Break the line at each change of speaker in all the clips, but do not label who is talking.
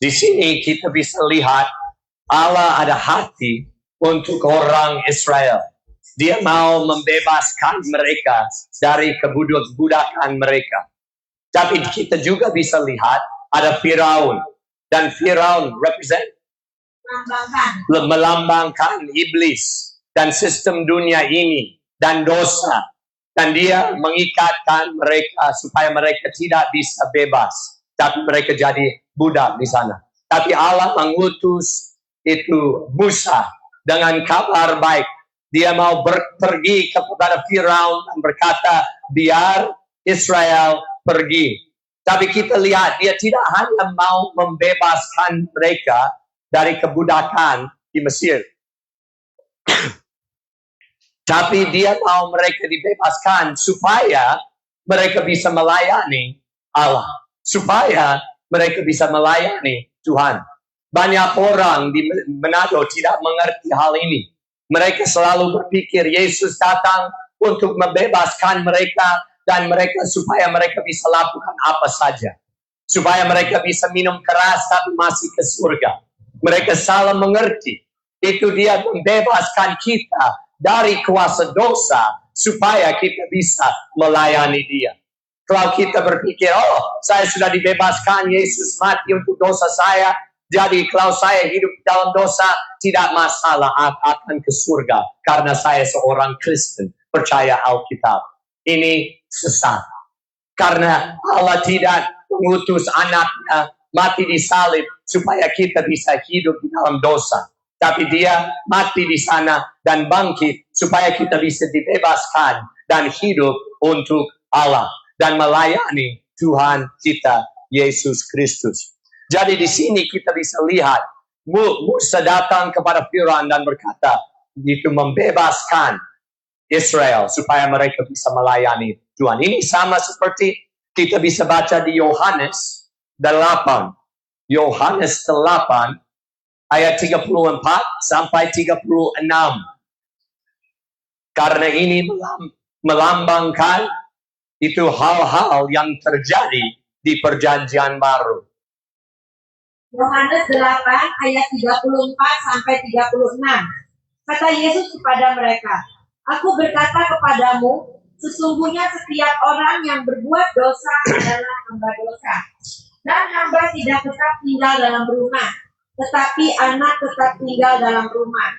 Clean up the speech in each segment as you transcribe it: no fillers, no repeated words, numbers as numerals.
Di sini kita bisa lihat Allah ada hati untuk orang Israel. Dia mau membebaskan mereka dari kebudakan mereka. Tapi kita juga bisa lihat ada Firaun. Dan Firaun melambangkan iblis dan sistem dunia ini dan dosa. Dan dia mengikatkan mereka supaya mereka tidak bisa bebas. Tapi mereka jadi budak di sana. Tapi Allah mengutus itu Musa dengan kabar baik. Dia mau pergi kepada Firaun dan berkata, biar Israel pergi. Tapi kita lihat, dia tidak hanya mau membebaskan mereka dari kebudakan di Mesir. Tapi dia mau mereka dibebaskan supaya mereka bisa melayani Allah. Supaya mereka bisa melayani Tuhan. Banyak orang di Manado tidak mengerti hal ini. Mereka selalu berpikir Yesus datang untuk membebaskan mereka dan mereka supaya mereka bisa lakukan apa saja. Supaya mereka bisa minum keras tapi masih ke surga. Mereka salah mengerti. Itu dia membebaskan kita dari kuasa dosa supaya kita bisa melayani dia. Kalau kita berpikir, oh saya sudah dibebaskan, Yesus mati untuk dosa saya. Jadi kalau saya hidup dalam dosa, tidak masalah akan ke surga. Karena saya seorang Kristen, percaya Alkitab. Ini sesat. Karena Allah tidak mengutus anaknya mati di salib supaya kita bisa hidup di dalam dosa. Tapi dia mati di sana dan bangkit supaya kita bisa dibebaskan dan hidup untuk Allah. Dan melayani Tuhan kita, Yesus Kristus. Jadi di sini kita bisa lihat Musa datang kepada Firaun dan berkata, itu membebaskan Israel supaya mereka bisa melayani Tuhan. Ini sama seperti kita bisa baca di Yohanes 8. Yohanes 8 ayat 34 sampai 36. Karena ini melambangkan itu hal-hal yang terjadi di Perjanjian Baru.
Yohanes 8 ayat 34 sampai 36. Kata Yesus kepada mereka, Aku berkata kepadamu, sesungguhnya setiap orang yang berbuat dosa adalah hamba dosa. Dan hamba tidak tetap tinggal dalam rumah, tetapi anak tetap tinggal dalam rumah.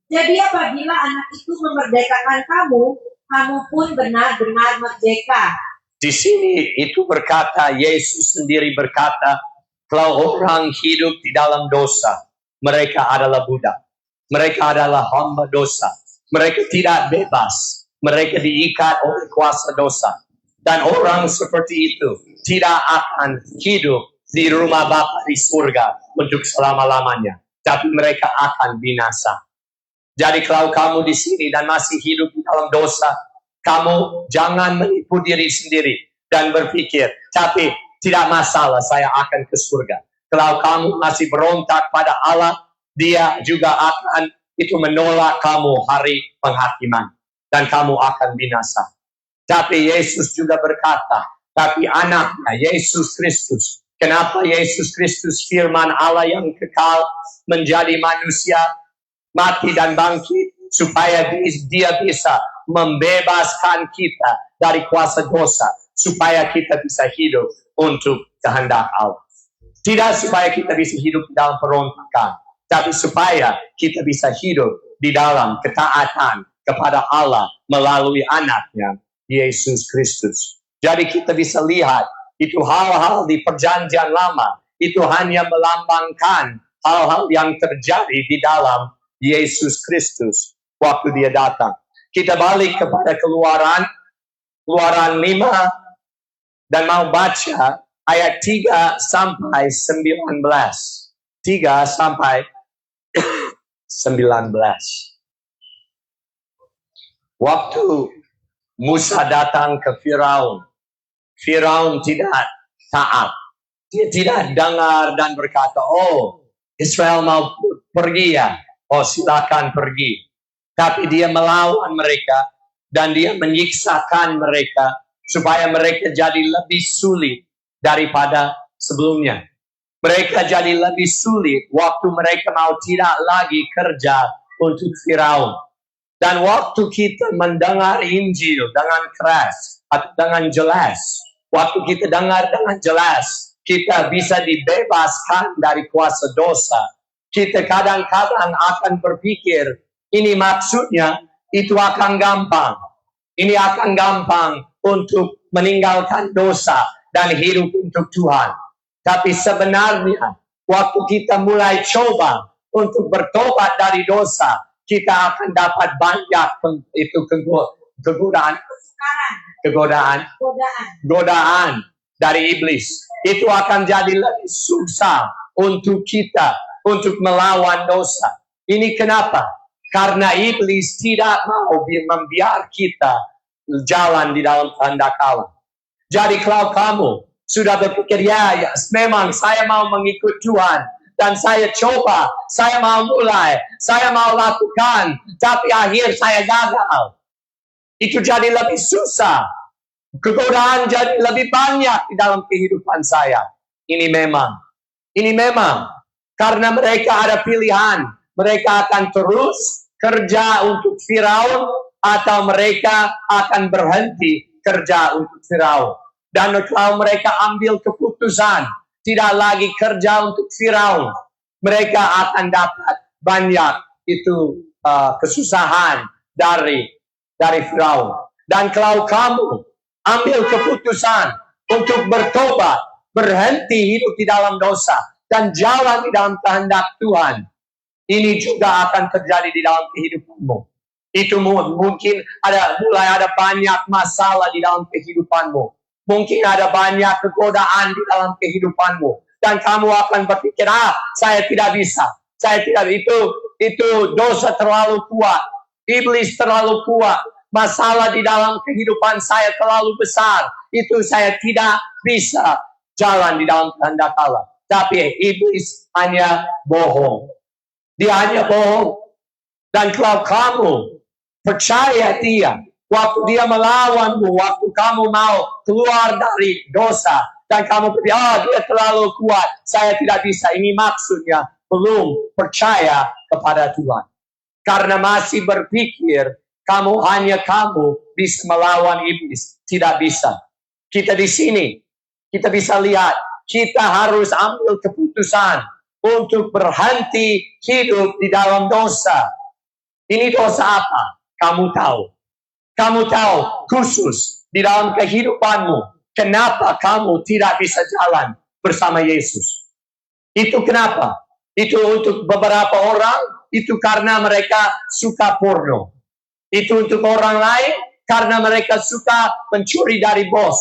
Jadi apabila anak itu memerdekakan kamu, kamu pun benar-benar merdeka.
Di sini itu berkata, Yesus sendiri berkata, kalau orang hidup di dalam dosa, mereka adalah budak. Mereka adalah hamba dosa. Mereka tidak bebas. Mereka diikat oleh kuasa dosa. Dan orang seperti itu tidak akan hidup di rumah Bapa di surga untuk selama-lamanya. Tapi mereka akan binasa. Jadi kalau kamu di sini dan masih hidup di dalam dosa, kamu jangan menipu diri sendiri dan berpikir, tapi tidak masalah, saya akan ke surga. Kalau kamu masih berontak pada Allah, dia juga akan itu menolak kamu hari penghakiman. Dan kamu akan binasa. Tapi Yesus juga berkata, tapi anaknya, Yesus Kristus. Kenapa Yesus Kristus firman Allah yang kekal menjadi manusia, mati dan bangkit, supaya dia bisa membebaskan kita dari kuasa dosa, supaya kita bisa hidup untuk kehendak Allah. Tidak supaya kita bisa hidup dalam perontakan, tapi supaya kita bisa hidup di dalam ketaatan kepada Allah melalui anaknya, Yesus Kristus. Jadi kita bisa lihat, itu hal-hal di perjanjian lama, itu hanya melambangkan hal-hal yang terjadi di dalam Yesus Kristus waktu dia datang. Kita balik kepada Keluaran 5 dan mau baca ayat 3 sampai 19. 3 sampai 19. Waktu Musa datang ke Firaun, Firaun tidak taat. Dia tidak dengar dan berkata, oh Israel mau pergi ya, oh silakan pergi. Tapi dia melawan mereka dan dia menyiksakan mereka supaya mereka jadi lebih sulit daripada sebelumnya. Mereka jadi lebih sulit waktu mereka mau tidak lagi kerja untuk Firaun. Dan waktu kita mendengar Injil dengan keras atau dengan jelas, waktu kita dengar dengan jelas, kita bisa dibebaskan dari kuasa dosa. Kita kadang-kadang akan berpikir, ini maksudnya itu akan gampang. Ini akan gampang untuk meninggalkan dosa dan hidup untuk Tuhan. Tapi sebenarnya, waktu kita mulai coba untuk bertobat dari dosa, kita akan dapat banyak itu godaan dari iblis. Itu akan jadi lebih susah untuk kita untuk melawan dosa. Ini kenapa? Karena iblis tidak mau membiarkan kita jalan di dalam kehendak Allah. Jadi kalau kamu sudah berpikir, ya, memang saya mau mengikut Tuhan, dan saya coba, saya mau mulai, saya mau lakukan, tapi akhir saya gagal. Itu jadi lebih susah. Kegodaan jadi lebih banyak di dalam kehidupan saya. Ini memang. Karena mereka ada pilihan. Mereka akan terus kerja untuk Firaun, atau mereka akan berhenti kerja untuk Firaun. Dan kalau mereka ambil keputusan tidak lagi kerja untuk Firaun, mereka akan dapat banyak itu kesusahan dari Firaun. Dan kalau kamu ambil keputusan untuk bertobat, berhenti hidup di dalam dosa, dan jalan di dalam kehendak Tuhan, ini juga akan terjadi di dalam kehidupanmu. Itu mungkin mulai ada banyak masalah di dalam kehidupanmu. Mungkin ada banyak kegodaan di dalam kehidupanmu. Dan kamu akan berpikir, saya tidak bisa. Itu dosa terlalu kuat. Iblis terlalu kuat. Masalah di dalam kehidupan saya terlalu besar. Itu saya tidak bisa jalan di dalam kehendak Allah. Tapi iblis hanya bohong. Dia hanya bohong. Dan kalau kamu percaya dia, waktu dia melawanmu, waktu kamu mau keluar dari dosa, dan kamu berpikir, dia terlalu kuat, saya tidak bisa. Ini maksudnya belum percaya kepada Tuhan. Karena masih berpikir, kamu bisa melawan iblis. Tidak bisa. Kita di sini, kita bisa lihat, kita harus ambil keputusan untuk berhenti hidup di dalam dosa. Ini dosa apa? Kamu tahu khusus di dalam kehidupanmu, kenapa kamu tidak bisa jalan bersama Yesus. Itu kenapa? Itu untuk beberapa orang, itu karena mereka suka porno. Itu untuk orang lain, karena mereka suka mencuri dari bos.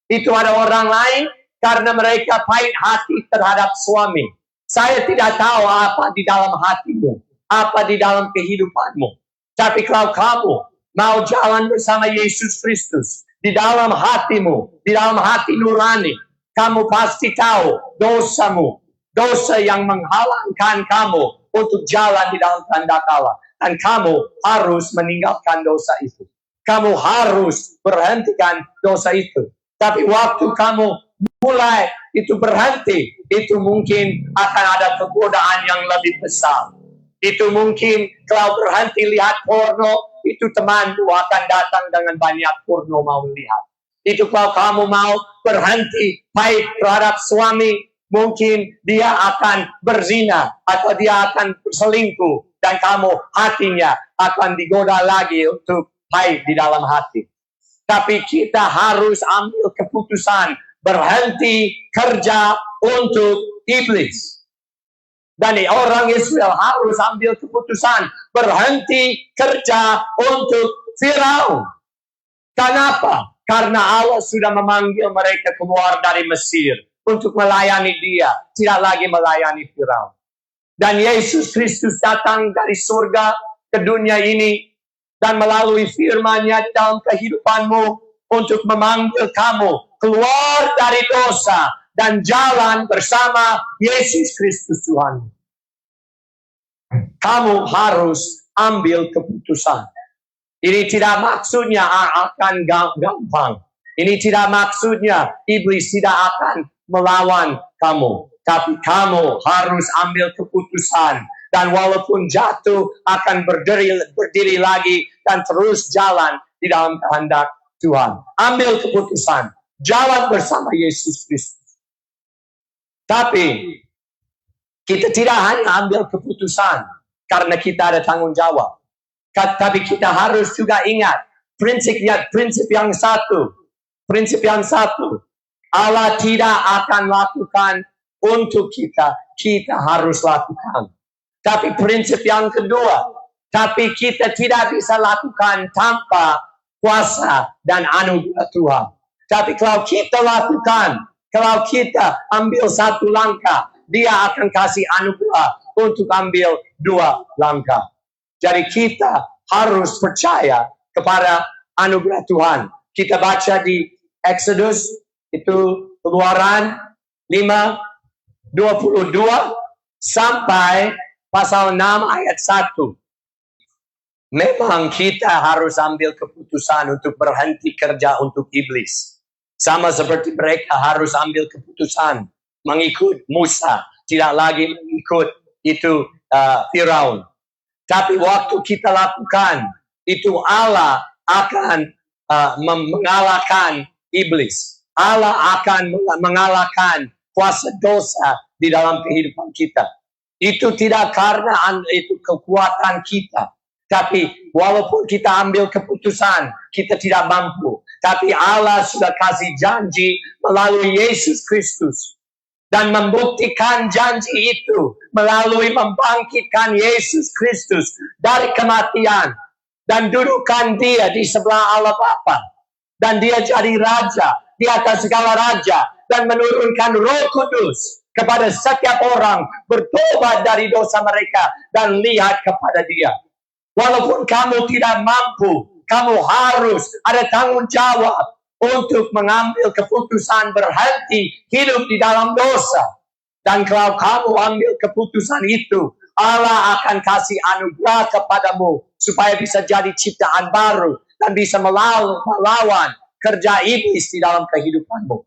Itu ada orang lain, karena mereka pahit hati terhadap suami. Saya tidak tahu apa di dalam hatimu, apa di dalam kehidupanmu. Tapi kalau kamu mau jalan bersama Yesus Kristus di dalam hatimu, di dalam hati nurani, kamu pasti tahu dosamu, dosa yang menghalangkan kamu untuk jalan di dalam kehendak Allah. Dan kamu harus meninggalkan dosa itu. Kamu harus berhentikan dosa itu. Tapi waktu kamu mulai itu berhenti, itu mungkin akan ada kegodaan yang lebih besar. Itu mungkin kalau berhenti lihat porno, itu temanmu akan datang dengan banyak porno mau lihat. Itu kalau kamu mau berhenti baik terhadap suami, mungkin dia akan berzina atau dia akan berselingkuh, dan kamu hatinya akan digoda lagi untuk baik di dalam hati. Tapi kita harus ambil keputusan berhenti kerja untuk iblis. Dan orang Israel harus ambil keputusan berhenti kerja untuk Firaun. Kenapa? Karena Allah sudah memanggil mereka keluar dari Mesir untuk melayani dia, tidak lagi melayani Firaun. Dan Yesus Kristus datang dari surga ke dunia ini dan melalui firman-Nya dalam kehidupanmu untuk memanggil kamu keluar dari dosa dan jalan bersama Yesus Kristus Tuhan. Kamu harus ambil keputusan. Ini tidak maksudnya akan gampang. Ini tidak maksudnya iblis tidak akan melawan kamu. Tapi kamu harus ambil keputusan. Dan walaupun jatuh, akan berdiri lagi dan terus jalan di dalam kehendak Tuhan. Ambil keputusan. Jalan bersama Yesus Kristus. Tapi kita tidak hanya ambil keputusan karena kita ada tanggung jawab. Tapi kita harus juga ingat prinsip yang satu. Prinsip yang satu. Allah tidak akan lakukan untuk kita harus lakukan. Tapi prinsip yang kedua, tapi kita tidak bisa lakukan tanpa kuasa dan anugerah Tuhan. Tapi kalau kita lakukan, kalau kita ambil satu langkah, Dia akan kasih anugerah untuk ambil dua langkah. Jadi kita harus percaya kepada anugerah Tuhan. Kita baca di Exodus, itu Keluaran 5:22 sampai pasal 6 ayat 1. Memang kita harus ambil keputusan untuk berhenti kerja untuk iblis. Sama seperti mereka harus ambil keputusan mengikut Musa, tidak lagi mengikut itu Firaun. Tapi waktu kita lakukan itu, Allah akan mengalahkan iblis. Allah akan mengalahkan kuasa dosa di dalam kehidupan kita. Itu tidak karena itu kekuatan kita. Tapi walaupun kita ambil keputusan, kita tidak mampu. Tapi Allah sudah kasih janji melalui Yesus Kristus. Dan membuktikan janji itu melalui membangkitkan Yesus Kristus dari kematian. Dan dudukkan Dia di sebelah Allah Bapa. Dan Dia jadi Raja di atas segala raja. Dan menurunkan Roh Kudus kepada setiap orang bertobat dari dosa mereka dan lihat kepada Dia. Walaupun kamu tidak mampu, kamu harus ada tanggung jawab untuk mengambil keputusan berhenti hidup di dalam dosa. Dan kalau kamu ambil keputusan itu, Allah akan kasih anugerah kepadamu supaya bisa jadi ciptaan baru dan bisa melawan kerja iblis di dalam kehidupanmu.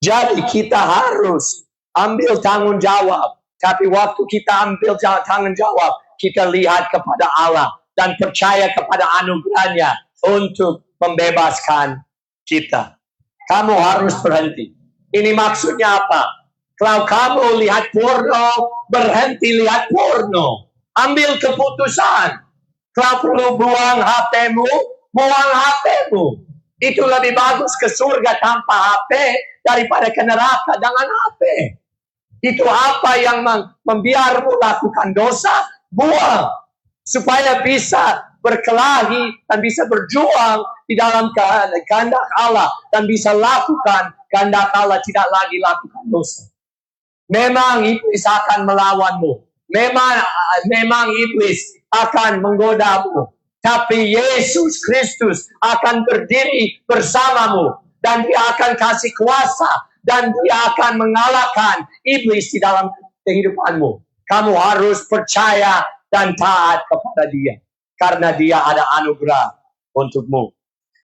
Jadi kita harus ambil tanggung jawab. Tapi waktu kita ambil tanggung jawab, kita lihat kepada Allah dan percaya kepada anugerahnya untuk membebaskan kita. Kamu harus berhenti. Ini maksudnya apa? Kalau kamu lihat porno, berhenti lihat porno. Ambil keputusan. Kalau perlu buang HP-mu, buang HP-mu. Itu lebih bagus ke surga tanpa HP daripada ke neraka dengan HP. Itu apa yang membiarmu lakukan dosa, buang. Supaya bisa berkelahi dan bisa berjuang di dalam kehendak Allah. Dan bisa lakukan kehendak Allah, tidak lagi lakukan dosa. Memang iblis akan melawanmu. Memang iblis akan menggodamu. Tapi Yesus Kristus akan berdiri bersamamu. Dan Dia akan kasih kuasa. Dan Dia akan mengalahkan iblis di dalam kehidupanmu. Kamu harus percaya dan taat kepada Dia. Karena Dia ada anugerah untukmu.